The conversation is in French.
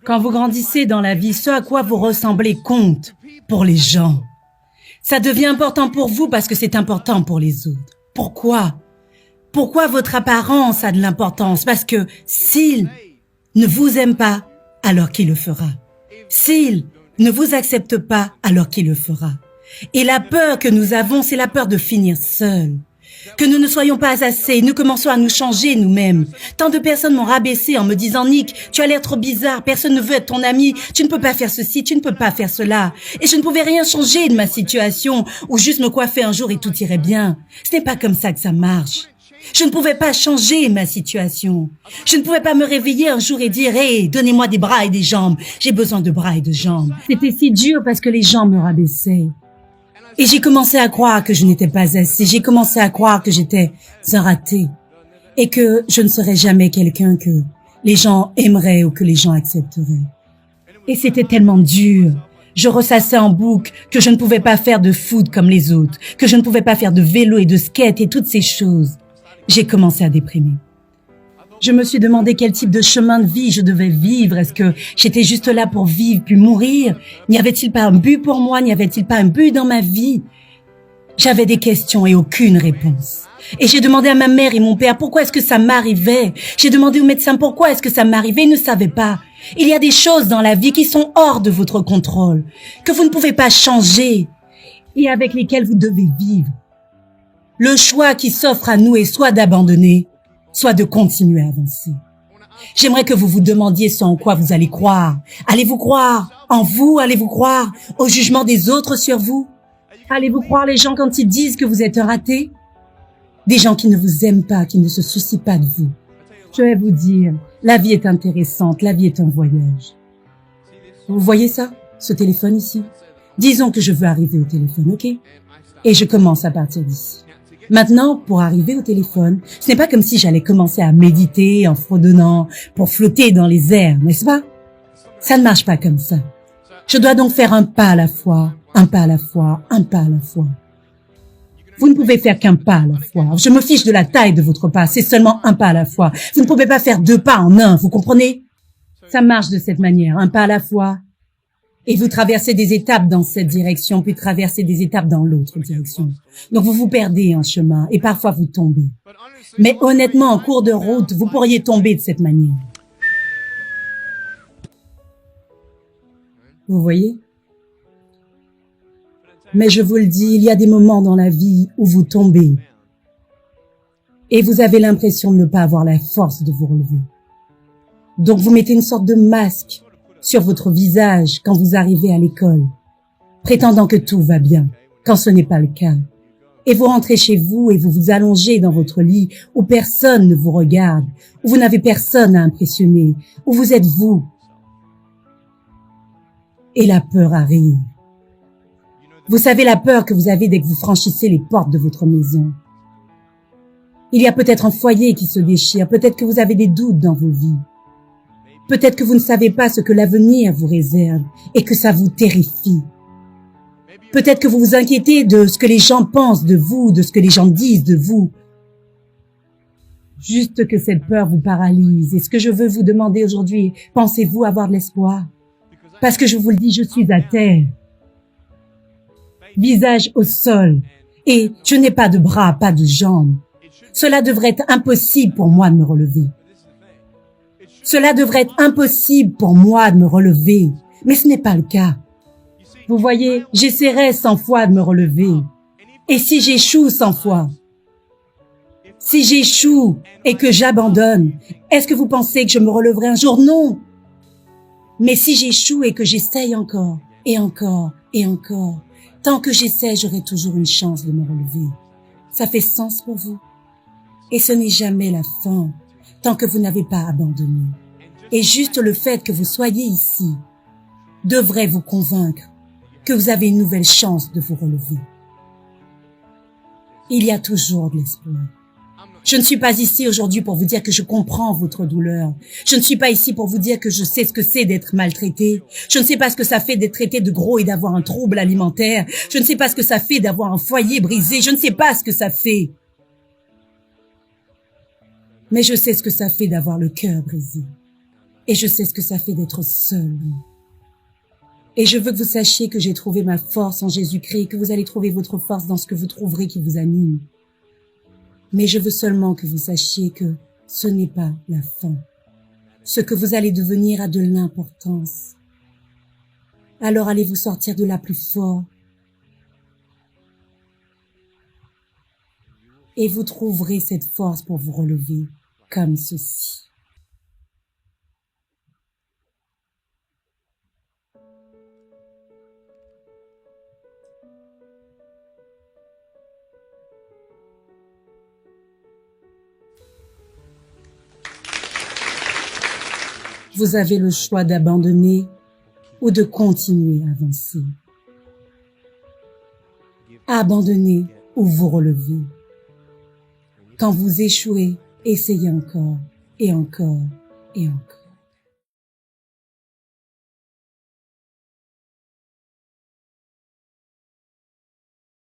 Quand vous grandissez dans la vie, ce à quoi vous ressemblez compte pour les gens. Ça devient important pour vous parce que c'est important pour les autres. Pourquoi? Pourquoi votre apparence a de l'importance? Parce que s'il ne vous aime pas, alors qui le fera? S'il ne vous accepte pas, alors qui le fera? Et la peur que nous avons, c'est la peur de finir seul. Que nous ne soyons pas assez, nous commençons à nous changer nous-mêmes. Tant de personnes m'ont rabaissé en me disant « Nick, tu as l'air trop bizarre, personne ne veut être ton ami, tu ne peux pas faire ceci, tu ne peux pas faire cela. » Et je ne pouvais rien changer de ma situation, ou juste me coiffer un jour et tout irait bien. Ce n'est pas comme ça que ça marche. Je ne pouvais pas changer ma situation. Je ne pouvais pas me réveiller un jour et dire « Hey, donnez-moi des bras et des jambes. J'ai besoin de bras et de jambes. » C'était si dur parce que les gens me rabaissaient. Et j'ai commencé à croire que je n'étais pas assez. J'ai commencé à croire que j'étais un raté. Et que je ne serais jamais quelqu'un que les gens aimeraient ou que les gens accepteraient. Et c'était tellement dur. Je ressassais en boucle que je ne pouvais pas faire de foot comme les autres, que je ne pouvais pas faire de vélo et de skate et toutes ces choses. J'ai commencé à déprimer. Je me suis demandé quel type de chemin de vie je devais vivre. Est-ce que j'étais juste là pour vivre puis mourir? N'y avait-il pas un but pour moi? N'y avait-il pas un but dans ma vie? J'avais des questions et aucune réponse. Et j'ai demandé à ma mère et mon père pourquoi est-ce que ça m'arrivait. J'ai demandé au médecin pourquoi est-ce que ça m'arrivait. Ils ne savaient pas. Il y a des choses dans la vie qui sont hors de votre contrôle, que vous ne pouvez pas changer et avec lesquelles vous devez vivre. Le choix qui s'offre à nous est soit d'abandonner, soit de continuer à avancer. J'aimerais que vous vous demandiez ce en quoi vous allez croire. Allez-vous croire en vous? Allez-vous croire au jugement des autres sur vous? Allez-vous croire les gens quand ils disent que vous êtes un raté? Des gens qui ne vous aiment pas, qui ne se soucient pas de vous. Je vais vous dire, la vie est intéressante, la vie est un voyage. Vous voyez ça? Ce téléphone ici? Disons que je veux arriver au téléphone, ok? Et je commence à partir d'ici. Maintenant, pour arriver au téléphone, ce n'est pas comme si j'allais commencer à méditer en fredonnant pour flotter dans les airs, n'est-ce pas? Ça ne marche pas comme ça. Je dois donc faire un pas à la fois, un pas à la fois, un pas à la fois. Vous ne pouvez faire qu'un pas à la fois. Je me fiche de la taille de votre pas, c'est seulement un pas à la fois. Vous ne pouvez pas faire deux pas en un, vous comprenez? Ça marche de cette manière, un pas à la fois. Et vous traversez des étapes dans cette direction, puis traversez des étapes dans l'autre direction. Donc vous vous perdez en chemin et parfois vous tombez. Mais honnêtement, en cours de route, vous pourriez tomber de cette manière. Vous voyez? Mais je vous le dis, il y a des moments dans la vie où vous tombez et vous avez l'impression de ne pas avoir la force de vous relever. Donc vous mettez une sorte de masque sur votre visage quand vous arrivez à l'école, prétendant que tout va bien, quand ce n'est pas le cas. Et vous rentrez chez vous et vous vous allongez dans votre lit où personne ne vous regarde, où vous n'avez personne à impressionner, où vous êtes vous. Et la peur arrive. Vous savez la peur que vous avez dès que vous franchissez les portes de votre maison. Il y a peut-être un foyer qui se déchire, peut-être que vous avez des doutes dans vos vies. Peut-être que vous ne savez pas ce que l'avenir vous réserve et que ça vous terrifie. Peut-être que vous vous inquiétez de ce que les gens pensent de vous, de ce que les gens disent de vous. Juste que cette peur vous paralyse. Et ce que je veux vous demander aujourd'hui, pensez-vous avoir de l'espoir? Parce que je vous le dis, je suis à terre, visage au sol, et je n'ai pas de bras, pas de jambes. Cela devrait être impossible pour moi de me relever. Cela devrait être impossible pour moi de me relever, mais ce n'est pas le cas. Vous voyez, j'essaierai 100 fois de me relever. Et si j'échoue 100 fois, si j'échoue et que j'abandonne, est-ce que vous pensez que je me relèverai un jour? Non. Mais si j'échoue et que j'essaye encore, et encore, et encore, tant que j'essaie, j'aurai toujours une chance de me relever. Ça fait sens pour vous? Et ce n'est jamais la fin, tant que vous n'avez pas abandonné. Et juste le fait que vous soyez ici devrait vous convaincre que vous avez une nouvelle chance de vous relever. Il y a toujours de l'espoir. Je ne suis pas ici aujourd'hui pour vous dire que je comprends votre douleur. Je ne suis pas ici pour vous dire que je sais ce que c'est d'être maltraité. Je ne sais pas ce que ça fait d'être traité de gros et d'avoir un trouble alimentaire. Je ne sais pas ce que ça fait d'avoir un foyer brisé. Je ne sais pas ce que ça fait. Mais je sais ce que ça fait d'avoir le cœur brisé. Et je sais ce que ça fait d'être seul. Et je veux que vous sachiez que j'ai trouvé ma force en Jésus-Christ, que vous allez trouver votre force dans ce que vous trouverez qui vous anime. Mais je veux seulement que vous sachiez que ce n'est pas la fin. Ce que vous allez devenir a de l'importance. Alors allez vous sortir de là plus fort. Et vous trouverez cette force pour vous relever comme ceci. Vous avez le choix d'abandonner ou de continuer à avancer. Abandonnez ou vous relevez. Quand vous échouez, essayez encore et encore et encore.